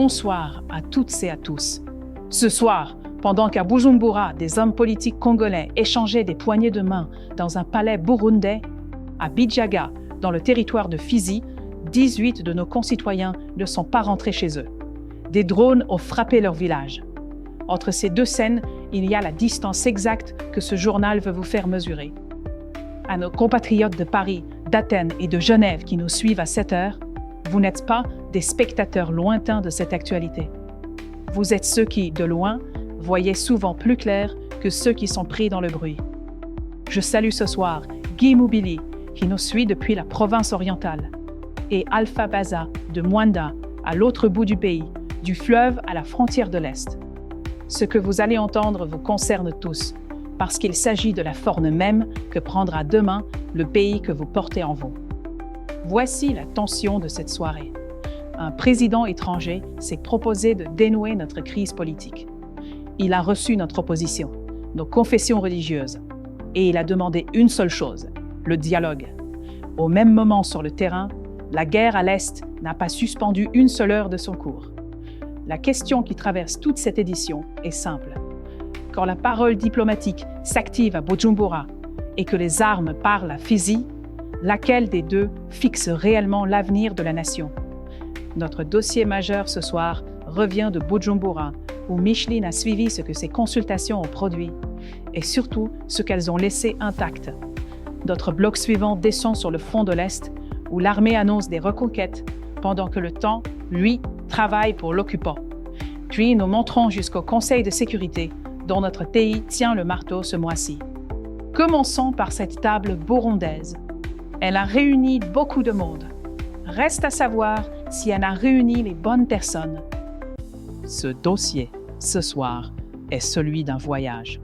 bonsoir à toutes et à tous. Ce soir, pendant qu'à Bujumbura, des hommes politiques congolais échangeaient des poignées de main dans un palais burundais, à Bijaga, dans le territoire de Fizi, 18 de nos concitoyens ne sont pas rentrés chez eux. Des drones ont frappé leur village. Entre ces deux scènes, il y a la distance exacte que ce journal veut vous faire mesurer. À nos compatriotes de Paris, d'Athènes et de Genève qui nous suivent à cette heure, vous n'êtes pas des spectateurs lointains de cette actualité. Vous êtes ceux qui, de loin, voyaient souvent plus clair que ceux qui sont pris dans le bruit. Je salue ce soir Guy Moubili, qui nous suit depuis la province orientale, et Alpha Baza de Mwanda, à l'autre bout du pays, du fleuve à la frontière de l'Est. Ce que vous allez entendre vous concerne tous, parce qu'il s'agit de la forme même que prendra demain le pays que vous portez en vous. Voici la tension de cette soirée. Un président étranger s'est proposé de dénouer notre crise politique. Il a reçu notre opposition, nos confessions religieuses, et il a demandé une seule chose, le dialogue. Au même moment sur le terrain, la guerre à l'Est n'a pas suspendu une seule heure de son cours. La question qui traverse toute cette édition est simple. Quand la parole diplomatique s'active à Bujumbura et que les armes parlent à Fizi, laquelle des deux fixe réellement l'avenir de la nation? Notre dossier majeur ce soir revient de Bujumbura, où Micheline a suivi ce que ces consultations ont produit, et surtout ce qu'elles ont laissé intact. Notre bloc suivant descend sur le front de l'Est, où l'armée annonce des reconquêtes, pendant que le temps, lui, travaille pour l'occupant. Puis nous monterons jusqu'au Conseil de sécurité, dont notre pays tient le marteau ce mois-ci. Commençons par cette table burundaise. Elle a réuni beaucoup de monde. Reste à savoir si elle a réuni les bonnes personnes. Ce dossier, ce soir, est celui d'un voyage.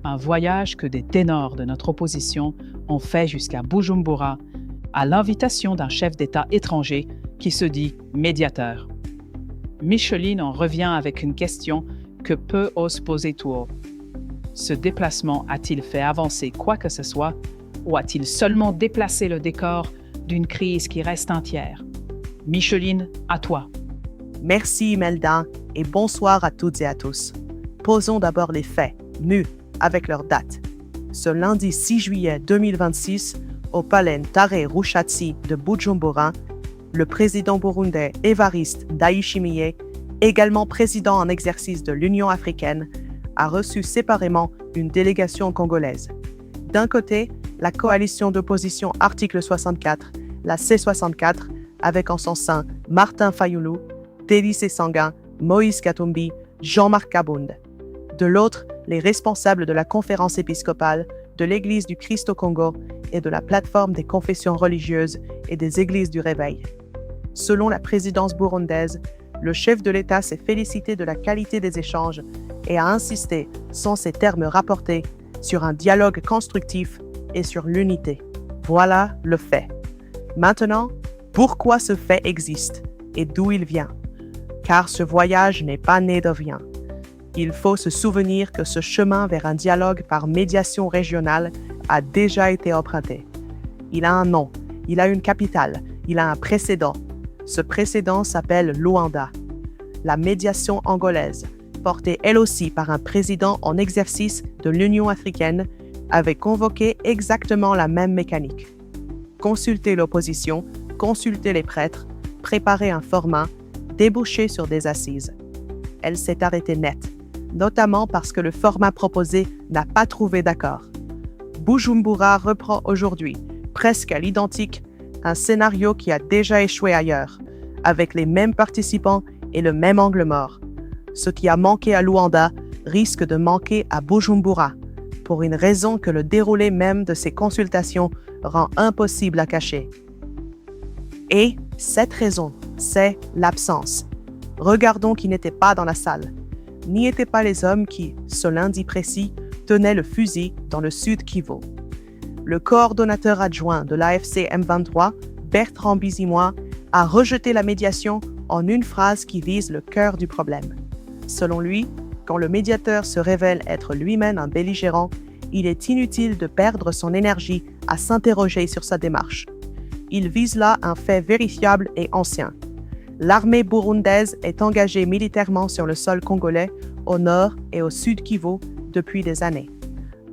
Un voyage que des ténors de notre opposition ont fait jusqu'à Bujumbura, à l'invitation d'un chef d'État étranger qui se dit médiateur. Micheline en revient avec une question que peu osent poser tout haut. Ce déplacement a-t-il fait avancer quoi que ce soit ou a-t-il seulement déplacé le décor d'une crise qui reste entière? Micheline, à toi. Merci Imelda et bonsoir à toutes et à tous. Posons d'abord les faits, nus, avec leur date. Ce lundi 6 juillet 2026, au palais Ntare Rushatsi de Bujumbura, le président burundais Evariste Ndayishimiye, également président en exercice de l'Union africaine, a reçu séparément une délégation congolaise. D'un côté, la coalition d'opposition Article 64, la C64, avec en son sein Martin Fayulu, Délice Sanguin, Moïse Katumbi, Jean-Marc Kabund. De l'autre, les responsables de la conférence épiscopale, de l'Église du Christ au Congo et de la plateforme des confessions religieuses et des églises du Réveil. Selon la présidence burundaise, le chef de l'État s'est félicité de la qualité des échanges et a insisté, sans ces termes rapportés, sur un dialogue constructif et sur l'unité. Voilà le fait. Maintenant, pourquoi ce fait existe et d'où il vient? Car ce voyage n'est pas né de rien. Il faut se souvenir que ce chemin vers un dialogue par médiation régionale a déjà été emprunté. Il a un nom, il a une capitale, il a un précédent. Ce précédent s'appelle Luanda. La médiation angolaise, portée elle aussi par un président en exercice de l'Union africaine, avait convoqué exactement la même mécanique. Consulter l'opposition, consulter les prêtres, préparer un format, déboucher sur des assises. Elle s'est arrêtée net, notamment parce que le format proposé n'a pas trouvé d'accord. Bujumbura reprend aujourd'hui, presque à l'identique, un scénario qui a déjà échoué ailleurs, avec les mêmes participants et le même angle mort. Ce qui a manqué à Luanda risque de manquer à Bujumbura, pour une raison que le déroulé même de ces consultations rend impossible à cacher. Et cette raison, c'est l'absence. Regardons qui n'était pas dans la salle. N'y étaient pas les hommes qui, ce lundi précis, tenaient le fusil dans le sud Kivu. Le coordonnateur adjoint de l'AFC M23, Bertrand Bizimois, a rejeté la médiation en une phrase qui vise le cœur du problème. Selon lui, quand le médiateur se révèle être lui-même un belligérant, il est inutile de perdre son énergie à s'interroger sur sa démarche. Il vise là un fait vérifiable et ancien. l'armée burundaise est engagée militairement sur le sol congolais, au nord et au sud Kivu, depuis des années.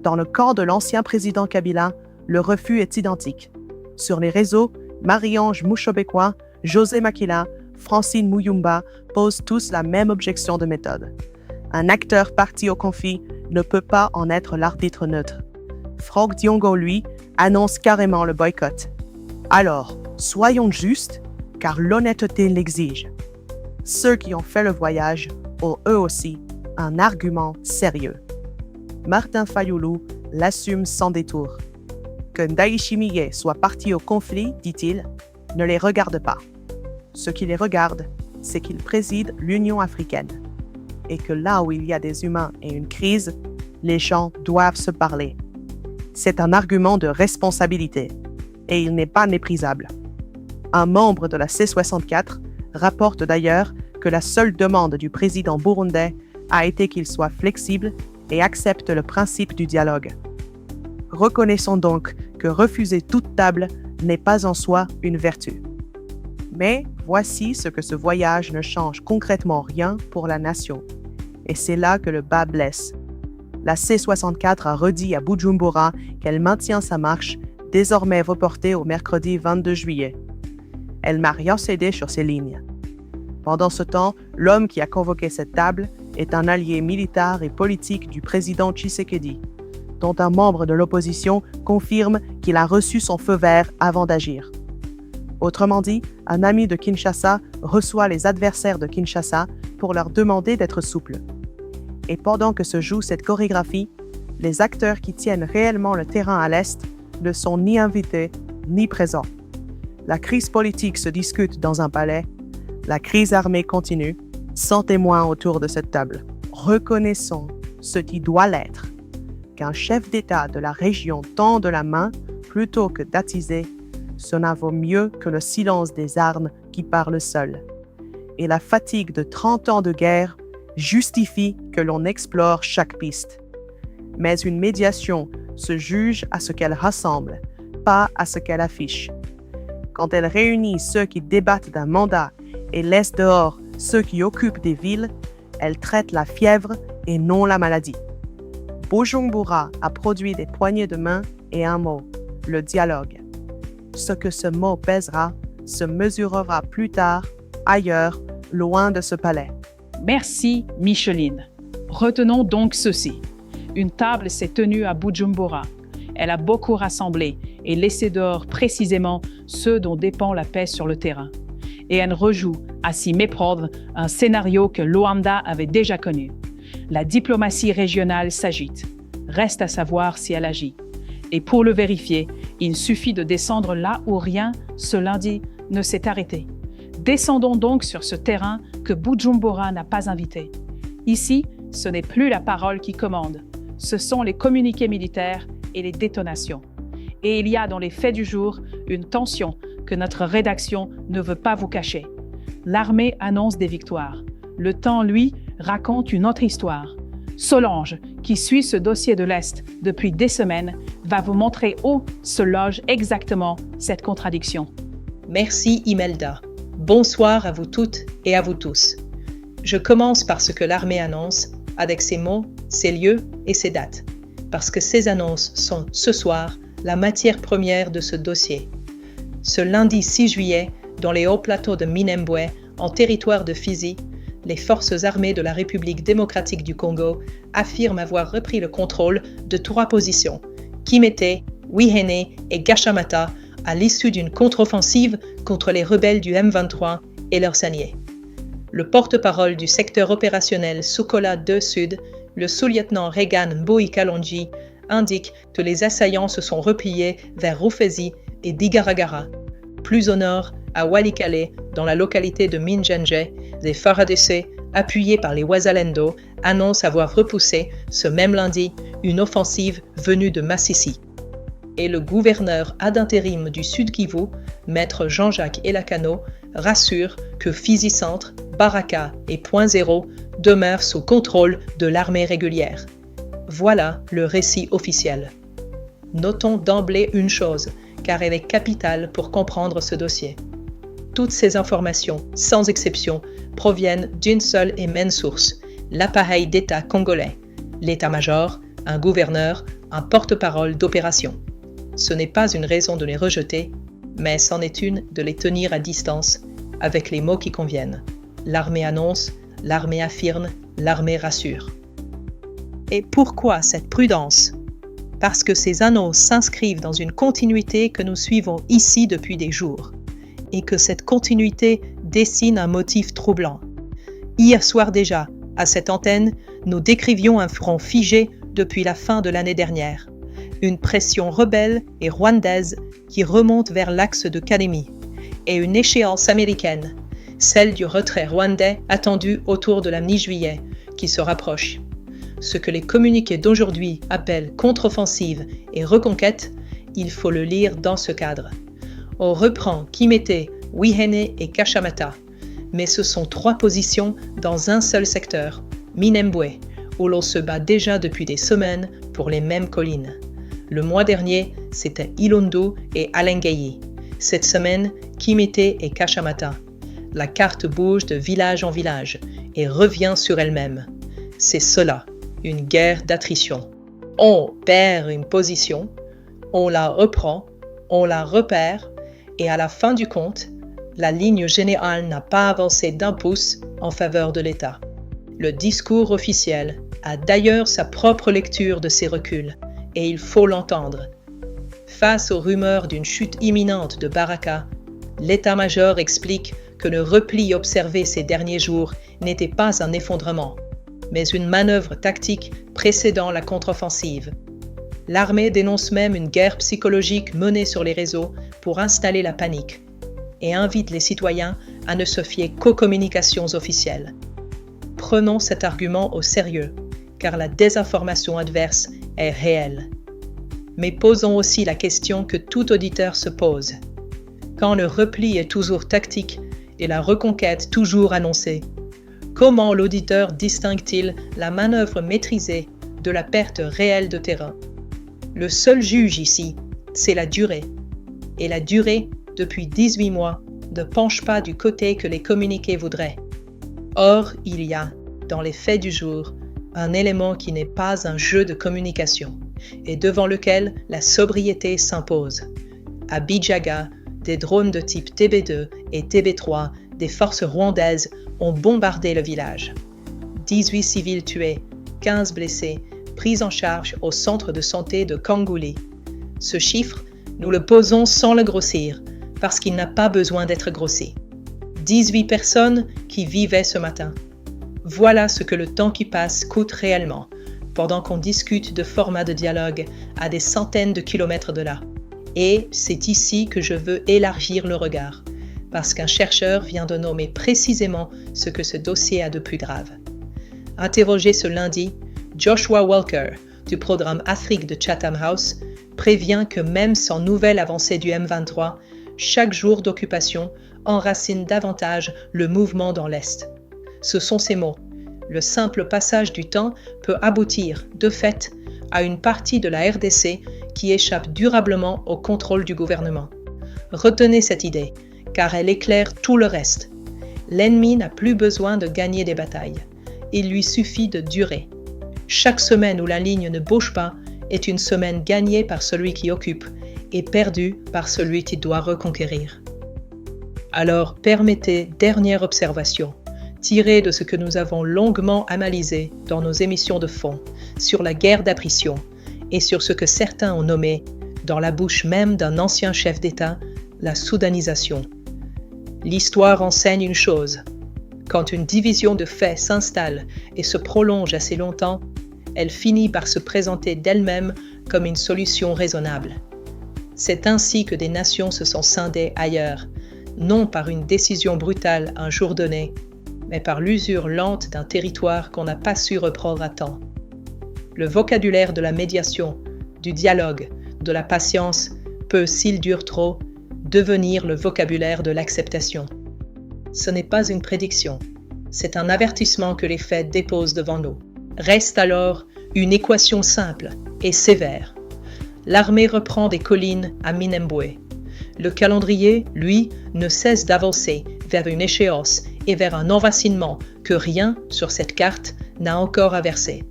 Dans le camp de l'ancien président Kabila, le refus est identique. Sur les réseaux, Marie-Ange Mushobekwa, José Makila, Francine Muyumba posent tous la même objection de méthode. Un acteur parti au conflit ne peut pas en être l'arbitre neutre. Franck Diongo, lui, annonce carrément le boycott. Alors, soyons justes, car l'honnêteté l'exige. Ceux qui ont fait le voyage ont eux aussi un argument sérieux. Martin Fayulu l'assume sans détour. Que Ndayishimiye soit parti au conflit, dit-il, ne les regarde pas. Ce qui les regarde, c'est qu'il préside l'Union africaine. Et que là où il y a des humains et une crise, les gens doivent se parler. C'est un argument de responsabilité, et il n'est pas méprisable. Un membre de la C64 rapporte d'ailleurs que la seule demande du président burundais a été qu'il soit flexible et accepte le principe du dialogue. Reconnaissons donc que refuser toute table n'est pas en soi une vertu. Mais voici ce que ce voyage ne change concrètement rien pour la nation. Et c'est là que le bas blesse. La C64 a redit à Bujumbura qu'elle maintient sa marche, désormais reportée au mercredi 22 juillet. Elle n'a rien cédé sur ces lignes. Pendant ce temps, l'homme qui a convoqué cette table est un allié militaire et politique du président Tshisekedi, dont un membre de l'opposition confirme qu'il a reçu son feu vert avant d'agir. Autrement dit, un ami de Kinshasa reçoit les adversaires de Kinshasa pour leur demander d'être souples. Et pendant que se joue cette chorégraphie, les acteurs qui tiennent réellement le terrain à l'Est ne sont ni invités ni présents. La crise politique se discute dans un palais, la crise armée continue, sans témoins autour de cette table. Reconnaissons ce qui doit l'être, qu'un chef d'État de la région tende la main plutôt que d'attiser, cela vaut mieux que le silence des armes qui parlent seul. Et la fatigue de 30 ans de guerre justifie que l'on explore chaque piste. Mais une médiation se juge à ce qu'elle rassemble, pas à ce qu'elle affiche. Quand elle réunit ceux qui débattent d'un mandat et laisse dehors ceux qui occupent des villes, elle traite la fièvre et non la maladie. Bujumbura a produit des poignées de main et un mot, le dialogue. Ce que ce mot pèsera se mesurera plus tard, ailleurs, loin de ce palais. Merci, Micheline. Retenons donc ceci. Une table s'est tenue à Bujumbura. Elle a beaucoup rassemblé et laissé dehors précisément ceux dont dépend la paix sur le terrain. Et elle rejoue, à s'y méprendre, un scénario que Luanda avait déjà connu. La diplomatie régionale s'agite. Reste à savoir si elle agit. Et pour le vérifier, il suffit de descendre là où rien, ce lundi, ne s'est arrêté. Descendons donc sur ce terrain que Bujumbura n'a pas invité. Ici, ce n'est plus la parole qui commande. Ce sont les communiqués militaires et les détonations. Et il y a dans les faits du jour une tension que notre rédaction ne veut pas vous cacher. L'armée annonce des victoires. Le Temps, lui, raconte une autre histoire. Solange, qui suit ce dossier de l'Est depuis des semaines, va vous montrer où se loge exactement cette contradiction. Merci Imelda. Bonsoir à vous toutes et à vous tous. Je commence par ce que l'armée annonce, avec ses mots, ses lieux et ses dates, parce que ces annonces sont, ce soir, la matière première de ce dossier. Ce lundi 6 juillet, dans les hauts plateaux de Minembwe, en territoire de Fizi, les forces armées de la République démocratique du Congo affirment avoir repris le contrôle de 3 positions, Kimete, Wihene et Gashamata, à l'issue d'une contre-offensive contre les rebelles du M23 et leurs alliés. Le porte-parole du secteur opérationnel Sukola 2 Sud, le sous-lieutenant Regan Mbui Kalonji, indique que les assaillants se sont repliés vers Rufezi et Digaragara. Plus au nord, à Walikale, dans la localité de Minjenje, les FARDC, appuyés par les Wazalendo, annoncent avoir repoussé, ce même lundi, une offensive venue de Massissi. Et le gouverneur ad intérim du Sud Kivu, maître Jean-Jacques Elakano, rassure que Fizi Centre, Baraka et Point Zéro demeurent sous contrôle de l'armée régulière. Voilà le récit officiel. Notons d'emblée une chose, car elle est capitale pour comprendre ce dossier. toutes ces informations, sans exception, proviennent d'une seule et même source, l'appareil d'État congolais, l'état-major, un gouverneur, un porte-parole d'opération. Ce n'est pas une raison de les rejeter, mais c'en est une de les tenir à distance, avec les mots qui conviennent. L'armée annonce, l'armée affirme, l'armée rassure. Et pourquoi cette prudence ? Parce que ces annonces s'inscrivent dans une continuité que nous suivons ici depuis des jours, et que cette continuité dessine un motif troublant. Hier soir déjà, à cette antenne, nous décrivions un front figé depuis la fin de l'année dernière, une pression rebelle et rwandaise qui remonte vers l'axe de Kalemi, et une échéance américaine, celle du retrait rwandais attendu autour de la mi-juillet, qui se rapproche. Ce que les communiqués d'aujourd'hui appellent contre-offensive et reconquête, il faut le lire dans ce cadre. On reprend Kimete, Wihene et Kashamata, mais ce sont 3 positions dans un seul secteur, Minembwe, où l'on se bat déjà depuis des semaines pour les mêmes collines. Le mois dernier, c'était Ilundu et Alengayi. Cette semaine, Kimete et Kashamata. La carte bouge de village en village et revient sur elle-même. C'est cela, une guerre d'attrition. On perd une position, on la reprend, on la repère, et à la fin du compte, la ligne générale n'a pas avancé d'1 pouce en faveur de l'État. Le discours officiel a d'ailleurs sa propre lecture de ces reculs, et il faut l'entendre. Face aux rumeurs d'une chute imminente de Baraka, l'état-major explique que le repli observé ces derniers jours n'était pas un effondrement, mais une manœuvre tactique précédant la contre-offensive. L'armée dénonce même une guerre psychologique menée sur les réseaux pour installer la panique et invite les citoyens à ne se fier qu'aux communications officielles. Prenons cet argument au sérieux, car la désinformation adverse est réelle. Mais posons aussi la question que tout auditeur se pose. Quand le repli est toujours tactique et la reconquête toujours annoncée, comment l'auditeur distingue-t-il la manœuvre maîtrisée de la perte réelle de terrain ? Le seul juge ici, c'est la durée. Et la durée, depuis 18 mois, ne penche pas du côté que les communiqués voudraient. Or, il y a, dans les faits du jour, un élément qui n'est pas un jeu de communication, et devant lequel la sobriété s'impose. À Bijaga, des drones de type TB2 et TB3 des forces rwandaises ont bombardé le village. 18 civils tués, 15 blessés, pris en charge au centre de santé de Kangouli. Ce chiffre, nous le posons sans le grossir, parce qu'il n'a pas besoin d'être grossi. 18 personnes qui vivaient ce matin. Voilà ce que le temps qui passe coûte réellement, pendant qu'on discute de formats de dialogue à des centaines de kilomètres de là. Et c'est ici que je veux élargir le regard, parce qu'un chercheur vient de nommer précisément ce que ce dossier a de plus grave. Interrogé ce lundi, Joshua Walker, du programme Afrique de Chatham House, prévient que même sans nouvelle avancée du M23, chaque jour d'occupation enracine davantage le mouvement dans l'Est. Ce sont ces mots. Le simple passage du temps peut aboutir, de fait, à une partie de la RDC qui échappe durablement au contrôle du gouvernement. Retenez cette idée, car elle éclaire tout le reste. L'ennemi n'a plus besoin de gagner des batailles. Il lui suffit de durer. Chaque semaine où la ligne ne bouge pas est une semaine gagnée par celui qui occupe et perdue par celui qui doit reconquérir. Alors, permettez, dernière observation, tirée de ce que nous avons longuement analysé dans nos émissions de fond sur la guerre d'attrition et sur ce que certains ont nommé, dans la bouche même d'un ancien chef d'État, la soudanisation. L'histoire enseigne une chose. Quand une division de faits s'installe et se prolonge assez longtemps, elle finit par se présenter d'elle-même comme une solution raisonnable. C'est ainsi que des nations se sont scindées ailleurs, non par une décision brutale un jour donné, mais par l'usure lente d'un territoire qu'on n'a pas su reprendre à temps. Le vocabulaire de la médiation, du dialogue, de la patience peut, s'il dure trop, devenir le vocabulaire de l'acceptation. Ce n'est pas une prédiction, c'est un avertissement que les faits déposent devant nous. Reste alors une équation simple et sévère. L'armée reprend des collines à Minembwe. Le calendrier, lui, ne cesse d'avancer vers une échéance et vers un enracinement que rien sur cette carte n'a encore inversé.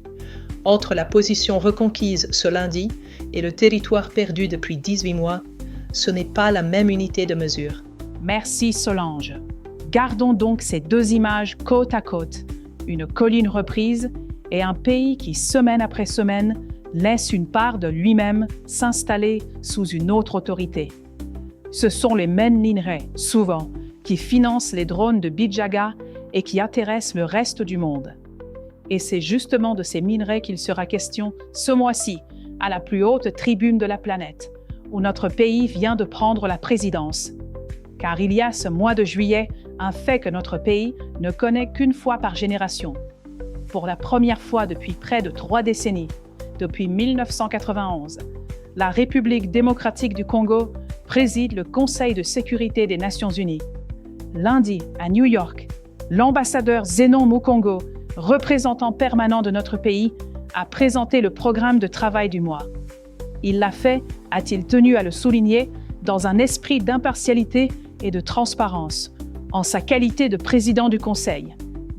Entre la position reconquise ce lundi et le territoire perdu depuis 18 mois, ce n'est pas la même unité de mesure. Merci Solange. Gardons donc ces deux images côte à côte, une colline reprise et un pays qui, semaine après semaine, laisse une part de lui-même s'installer sous une autre autorité. Ce sont les mêmes minerais, souvent, qui financent les drones de Bijaga et qui intéressent le reste du monde. Et c'est justement de ces minerais qu'il sera question ce mois-ci, à la plus haute tribune de la planète, où notre pays vient de prendre la présidence. Car il y a ce mois de juillet un fait que notre pays ne connaît qu'une fois par génération. Pour la première fois depuis près de 3 décennies, depuis 1991, la République démocratique du Congo préside le Conseil de sécurité des Nations Unies. Lundi, à New York, l'ambassadeur Zenon Mukongo, représentant permanent de notre pays, a présenté le programme de travail du mois. Il l'a fait, a-t-il tenu à le souligner, dans un esprit d'impartialité et de transparence, en sa qualité de président du Conseil,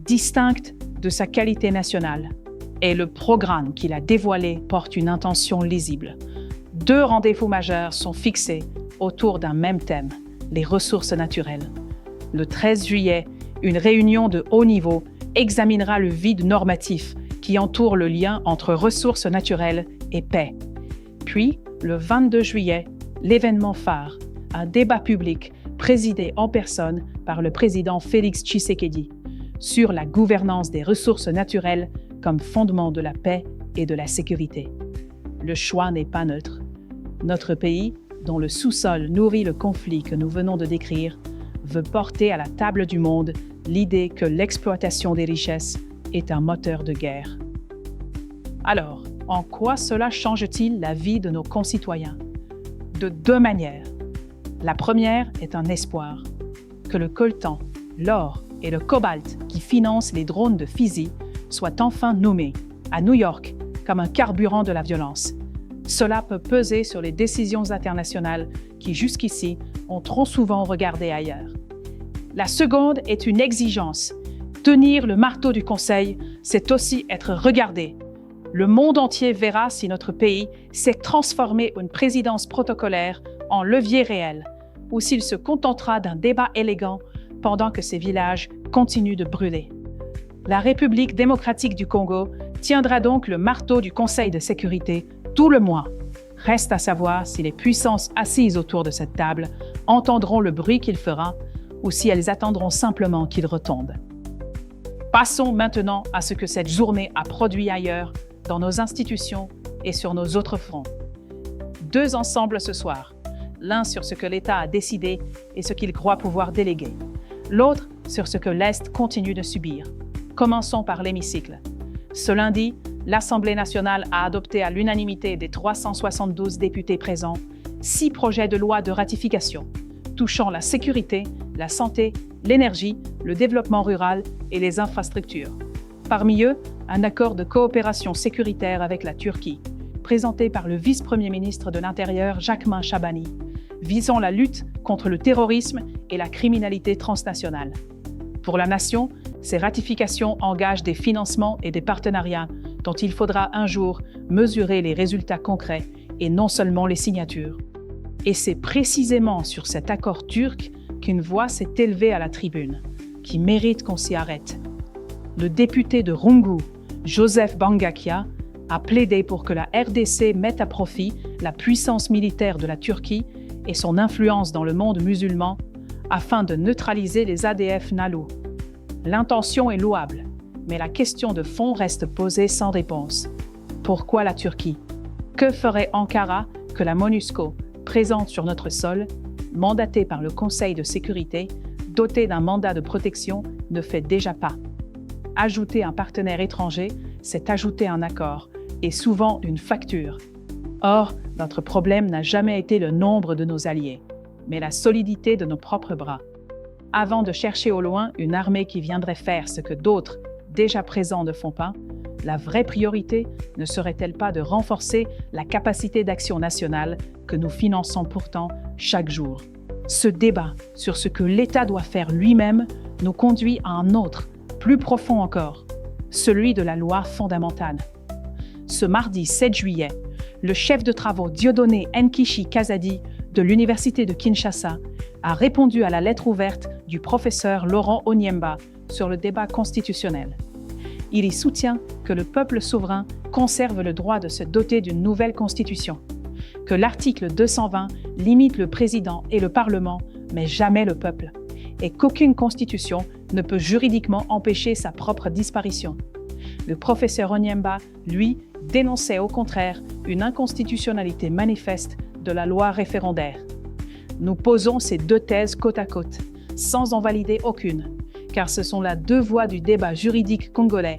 distincte de sa qualité nationale. Et le programme qu'il a dévoilé porte une intention lisible. 2 rendez-vous majeurs sont fixés autour d'un même thème, les ressources naturelles. Le 13 juillet, une réunion de haut niveau examinera le vide normatif qui entoure le lien entre ressources naturelles et paix. Puis, le 22 juillet, l'événement phare, un débat public présidé en personne par le président Félix Tshisekedi sur la gouvernance des ressources naturelles comme fondement de la paix et de la sécurité. Le choix n'est pas neutre. Notre pays, dont le sous-sol nourrit le conflit que nous venons de décrire, veut porter à la table du monde l'idée que l'exploitation des richesses est un moteur de guerre. Alors, en quoi cela change-t-il la vie de nos concitoyens? De 2 manières. La première est un espoir, que le coltan, l'or et le cobalt qui financent les drones de Fizi soient enfin nommés, à New York, comme un carburant de la violence. Cela peut peser sur les décisions internationales qui, jusqu'ici, ont trop souvent regardé ailleurs. La seconde est une exigence. Tenir le marteau du Conseil, c'est aussi être regardé. Le monde entier verra si notre pays s'est transformé en une présidence protocolaire en levier réel, ou s'il se contentera d'un débat élégant pendant que ces villages continuent de brûler. La République démocratique du Congo tiendra donc le marteau du Conseil de sécurité tout le mois. Reste à savoir si les puissances assises autour de cette table entendront le bruit qu'il fera ou si elles attendront simplement qu'il retombe. Passons maintenant à ce que cette journée a produit ailleurs, dans nos institutions et sur nos autres fronts. 2 ensembles ce soir, l'un sur ce que l'État a décidé et ce qu'il croit pouvoir déléguer, l'autre sur ce que l'Est continue de subir. Commençons par l'hémicycle. Ce lundi, l'Assemblée nationale a adopté à l'unanimité des 372 députés présents 6 projets de loi de ratification touchant la sécurité, la santé, l'énergie, le développement rural et les infrastructures. Parmi eux, un accord de coopération sécuritaire avec la Turquie, présenté par le vice-premier ministre de l'Intérieur Jacquemain Chabani, visant la lutte contre le terrorisme et la criminalité transnationale. Pour la nation, ces ratifications engagent des financements et des partenariats dont il faudra un jour mesurer les résultats concrets et non seulement les signatures. Et c'est précisément sur cet accord turc qu'une voix s'est élevée à la tribune, qui mérite qu'on s'y arrête. Le député de Rungu, Joseph Bangakia, a plaidé pour que la RDC mette à profit la puissance militaire de la Turquie et son influence dans le monde musulman afin de neutraliser les ADF Nalu. L'intention est louable, mais la question de fond reste posée sans réponse. Pourquoi la Turquie? Que ferait Ankara que la MONUSCO, présente sur notre sol, mandatée par le Conseil de sécurité, dotée d'un mandat de protection, ne fait déjà pas? Ajouter un partenaire étranger, c'est ajouter un accord, et souvent une facture. Or, notre problème n'a jamais été le nombre de nos alliés, mais la solidité de nos propres bras. Avant de chercher au loin une armée qui viendrait faire ce que d'autres, déjà présents, ne font pas, la vraie priorité ne serait-elle pas de renforcer la capacité d'action nationale que nous finançons pourtant chaque jour? Ce débat sur ce que l'État doit faire lui-même nous conduit à un autre, plus profond encore, celui de la loi fondamentale. Ce mardi 7 juillet, le chef de travaux Dieudonné Nkishi Kazadi de l'Université de Kinshasa a répondu à la lettre ouverte du professeur Laurent Onyemba sur le débat constitutionnel. Il y soutient que le peuple souverain conserve le droit de se doter d'une nouvelle constitution, que l'article 220 limite le président et le Parlement, mais jamais le peuple, et qu'aucune constitution ne peut juridiquement empêcher sa propre disparition. Le professeur Onyemba, lui, dénonçait au contraire une inconstitutionnalité manifeste de la loi référendaire. Nous posons ces deux thèses côte à côte, sans en valider aucune, car ce sont là deux voies du débat juridique congolais,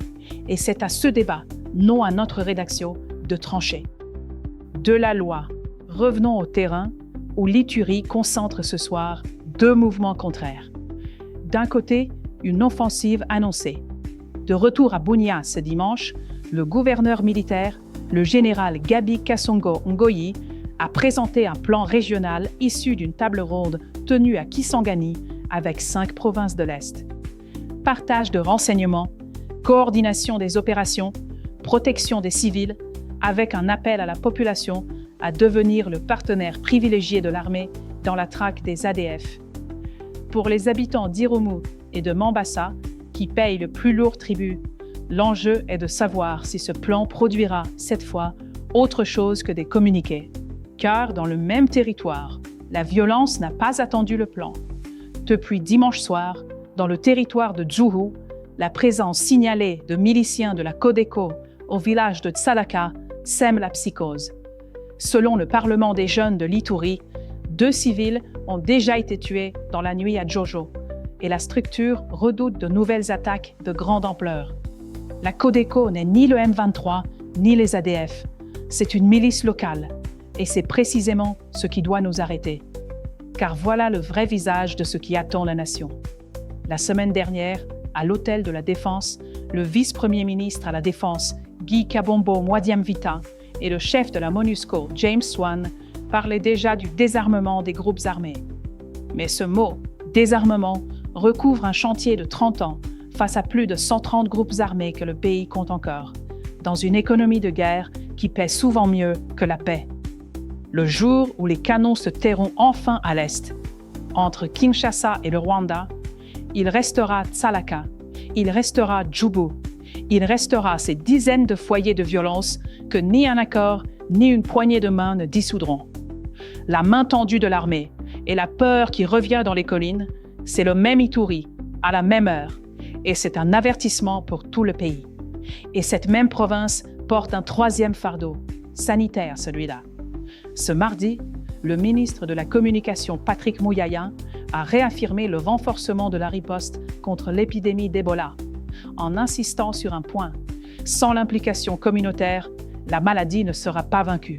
et c'est à ce débat, non à notre rédaction, de trancher. De la loi, revenons au terrain, où l'Ituri concentre ce soir deux mouvements contraires. D'un côté, une offensive annoncée. De retour à Bunia ce dimanche, le gouverneur militaire, le général Gabi Kasongo Ngoyi, a présenté un plan régional issu d'une table ronde tenue à Kisangani avec 5 provinces de l'Est. Partage de renseignements, coordination des opérations, protection des civils, avec un appel à la population à devenir le partenaire privilégié de l'armée dans la traque des ADF. Pour les habitants d'Irumu et de Mambasa, qui payent le plus lourd tribut, l'enjeu est de savoir si ce plan produira, cette fois, autre chose que des communiqués. Car dans le même territoire, la violence n'a pas attendu le plan. Depuis dimanche soir, dans le territoire de Djougou, la présence signalée de miliciens de la Codeco au village de Tsalaka sème la psychose. Selon le Parlement des jeunes de l'Ituri, 2 civils ont déjà été tués dans la nuit à Djojo et la structure redoute de nouvelles attaques de grande ampleur. La Codeco n'est ni le M23 ni les ADF. C'est une milice locale et c'est précisément ce qui doit nous arrêter. Car voilà le vrai visage de ce qui attend la nation. La semaine dernière, à l'hôtel de la Défense, le vice-premier ministre à la Défense, Guy Kabombo Mwadiamvita, et le chef de la MONUSCO, James Swan, parlaient déjà du désarmement des groupes armés. Mais ce mot, désarmement, recouvre un chantier de 30 ans face à plus de 130 groupes armés que le pays compte encore, dans une économie de guerre qui paie souvent mieux que la paix. Le jour où les canons se tairont enfin à l'Est, entre Kinshasa et le Rwanda, il restera Tsalaka, il restera Djougou, il restera ces dizaines de foyers de violence que ni un accord ni une poignée de main ne dissoudront. La main tendue de l'armée et la peur qui revient dans les collines, c'est le même Ituri, à la même heure, et c'est un avertissement pour tout le pays. Et cette même province porte un 3e fardeau, sanitaire celui-là. Ce mardi, le ministre de la Communication Patrick Mouyaya a réaffirmé le renforcement de la riposte contre l'épidémie d'Ebola, en insistant sur un point. Sans l'implication communautaire, la maladie ne sera pas vaincue.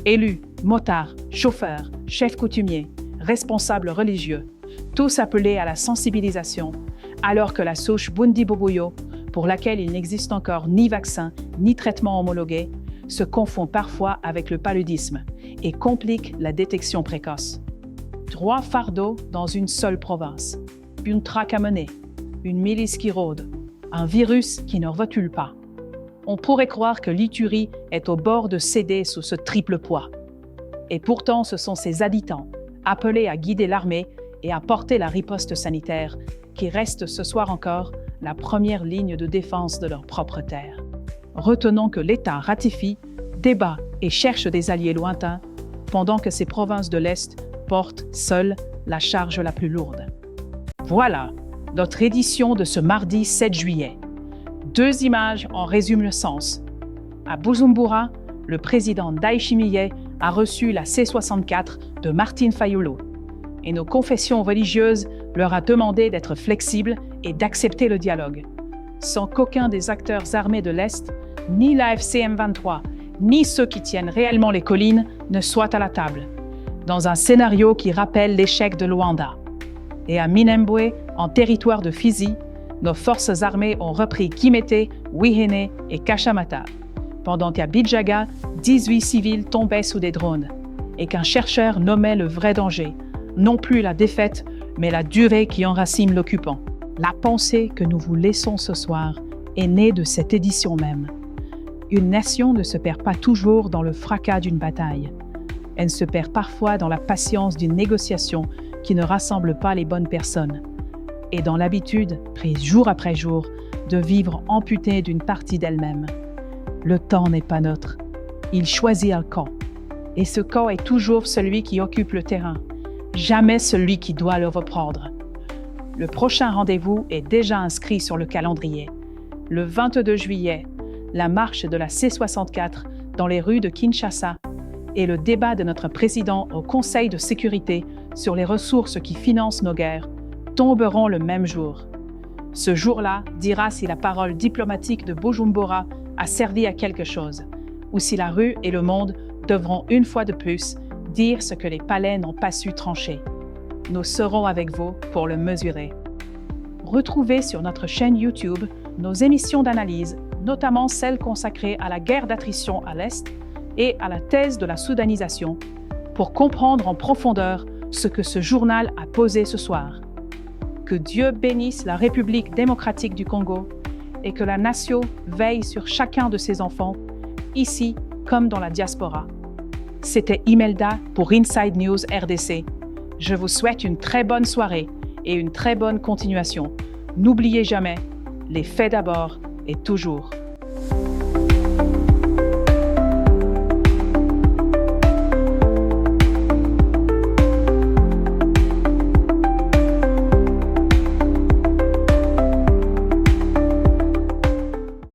Élus, motards, chauffeurs, chefs coutumiers, responsables religieux, tous appelés à la sensibilisation, alors que la souche Bundibugyo, pour laquelle il n'existe encore ni vaccin ni traitement homologué, se confond parfois avec le paludisme et complique la détection précoce. 3 fardeaux dans une seule province, une traque à mener, une milice qui rôde, un virus qui ne rotule pas. On pourrait croire que l'Ituri est au bord de céder sous ce triple poids. Et pourtant, ce sont ses habitants, appelés à guider l'armée et à porter la riposte sanitaire, qui restent ce soir encore la première ligne de défense de leur propre terre. Retenons que l'État ratifie, débat et cherche des alliés lointains, pendant que ces provinces de l'Est portent seules la charge la plus lourde. Voilà notre édition de ce mardi 7 juillet. 2 images en résument le sens. À Bujumbura, le président Ndayishimiye a reçu la C-64 de Martin Fayulu et nos confessions religieuses leur a demandé d'être flexibles et d'accepter le dialogue, sans qu'aucun des acteurs armés de l'Est, ni l'AFC M23, ni ceux qui tiennent réellement les collines, ne soient à la table, dans un scénario qui rappelle l'échec de Luanda. Et à Minembwe, en territoire de Fizi, nos forces armées ont repris Kimete, Wihene et Kashamata, pendant qu'à Bidjaga, 18 civils tombaient sous des drones, et qu'un chercheur nommait le vrai danger, non plus la défaite, mais la durée qui enracine l'occupant. La pensée que nous vous laissons ce soir est née de cette édition même. Une nation ne se perd pas toujours dans le fracas d'une bataille. Elle se perd parfois dans la patience d'une négociation qui ne rassemble pas les bonnes personnes, et dans l'habitude, prise jour après jour, de vivre amputée d'une partie d'elle-même. Le temps n'est pas neutre. Il choisit un camp. Et ce camp est toujours celui qui occupe le terrain, jamais celui qui doit le reprendre. Le prochain rendez-vous est déjà inscrit sur le calendrier. Le 22 juillet, la marche de la C64 dans les rues de Kinshasa et le débat de notre président au Conseil de sécurité sur les ressources qui financent nos guerres tomberont le même jour. Ce jour-là dira si la parole diplomatique de Bujumbura a servi à quelque chose, ou si la rue et le monde devront une fois de plus dire ce que les palais n'ont pas su trancher. Nous serons avec vous pour le mesurer. Retrouvez sur notre chaîne YouTube nos émissions d'analyse, notamment celles consacrées à la guerre d'attrition à l'Est et à la thèse de la soudanisation, pour comprendre en profondeur ce que ce journal a posé ce soir. Que Dieu bénisse la République démocratique du Congo et que la nation veille sur chacun de ses enfants, ici comme dans la diaspora. C'était Imelda pour Inside News RDC. Je vous souhaite une très bonne soirée et une très bonne continuation. N'oubliez jamais, les faits d'abord et toujours.